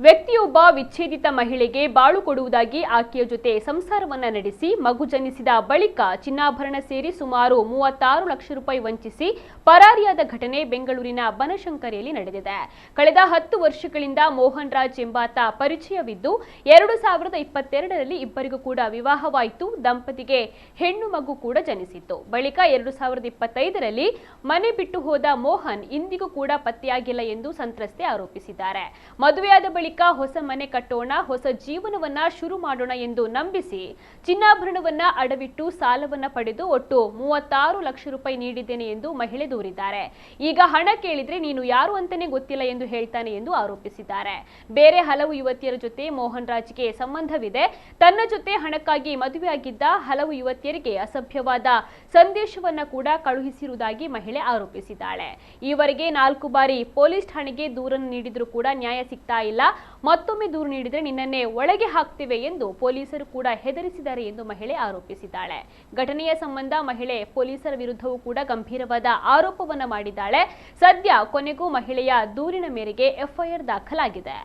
ವ್ಯಕ್ತಿಯೊಬ್ಬ ವಿಚ್ಛೇದಿತ ಮಹಿಳೆಗೆ ಬಾಳು ಕೊಡುವುದಾಗಿ ಆಕೆಯ ಜೊತೆ ಸಂಸಾರವನ್ನ ನಡೆಸಿ ಮಗು ಜನಿಸಿದ ಬಳಿಕ ಚಿನ್ನಾಭರಣ ಸೇರಿ ಸುಮಾರು 36 ಲಕ್ಷ ರೂಪಾಯಿ ವಂಚಿಸಿ ಪರಾರಿಯಾದ ಘಟನೆ ಬೆಂಗಳೂರಿನ ಬನಶಂಕರಿಯಲ್ಲಿ ನಡೆದಿದೆ. ಕಳೆದ 10 ವರ್ಷಗಳಿಂದ ಮೋಹನ್ ರಾಜ್ ಎಂಬಾತ ಪರಿಚಯವಿದ್ದು 2022ರಲ್ಲಿ ಇಬ್ಬರಿಗೂ ಕೂಡ ವಿವಾಹವಾಯಿತು. ದಂಪತಿಗೆ ಹೆಣ್ಣು ಮಗು ಕೂಡ ಜನಿಸಿತ್ತು. ಬಳಿಕ 2025ರಲ್ಲಿ ಮನೆ ಬಿಟ್ಟು ಹೋದ ಮೋಹನ್ ಇಂದಿಗೂ ಕೂಡ ಪತ್ತೆಯಾಗಿಲ್ಲ ಎಂದು ಸಂತ್ರಸ್ತೆ ಆರೋಪಿಸಿದ್ದಾರೆ. ಮದುವೆಯಾದ ಬಳಿಕ ಹೊಸ ಮನೆ ಕಟ್ಟೋಣ, ಹೊಸ ಜೀವನವನ್ನ ಶುರು ಮಾಡೋಣ ಎಂದು ನಂಬಿಸಿ ಚಿನ್ನಾಭರಣವನ್ನ ಅಡವಿಟ್ಟು ಸಾಲವನ್ನ ಪಡೆದು ಒಟ್ಟು 36 ಲಕ್ಷ ರೂಪಾಯಿ ನೀಡಿದ್ದೇನೆ ಎಂದು ಮಹಿಳೆ ದೂರಿದ್ದಾರೆ. ಈಗ ಹಣ ಕೇಳಿದ್ರೆ ನೀನು ಯಾರು ಅಂತಾನೆ ಗೊತ್ತಿಲ್ಲ ಎಂದು ಹೇಳ್ತಾನೆ ಎಂದು ಆರೋಪಿಸಿದ್ದಾರೆ. ಬೇರೆ ಹಲವು ಯುವತಿಯರ ಜೊತೆ ಮೋಹನ್ ರಾಜ್ಗೆ ಸಂಬಂಧವಿದೆ. ತನ್ನ ಜೊತೆ ಹಣಕ್ಕಾಗಿ ಮದುವೆಯಾಗಿದ್ದ ಹಲವು ಯುವತಿಯರಿಗೆ ಅಸಭ್ಯವಾದ ಸಂದೇಶವನ್ನ ಕೂಡ ಕಳುಹಿಸಿರುವುದಾಗಿ ಮಹಿಳೆ ಆರೋಪಿಸಿದ್ದಾಳೆ. ಈವರೆಗೆ 4 ಬಾರಿ ಪೊಲೀಸ್ ಠಾಣೆಗೆ ದೂರನ್ನು ನೀಡಿದ್ರೂ ಕೂಡ ನ್ಯಾಯ ಸಿಗ್ತಾ ಇಲ್ಲ. ಮತ್ತೊಮ್ಮೆ ದೂರು ನೀಡಿದರೆ ನಿನ್ನನ್ನೇ ಒಳಗೆ ಹಾಕ್ತೇವೆ ಎಂದು ಪೊಲೀಸರು ಕೂಡ ಹೆದರಿಸಿದ್ದಾರೆ ಎಂದು ಮಹಿಳೆ ಆರೋಪಿಸಿದ್ದಾಳೆ. ಘಟನೆಯ ಸಂಬಂಧ ಮಹಿಳೆ ಪೊಲೀಸರ ವಿರುದ್ಧವೂ ಕೂಡ ಗಂಭೀರವಾದ ಆರೋಪವನ್ನ ಮಾಡಿದ್ದಾಳೆ. ಸದ್ಯ ಕೊನೆಗೂ ಮಹಿಳೆಯ ದೂರಿನ ಮೇರೆಗೆ ಎಫ್ಐಆರ್ ದಾಖಲಾಗಿದೆ.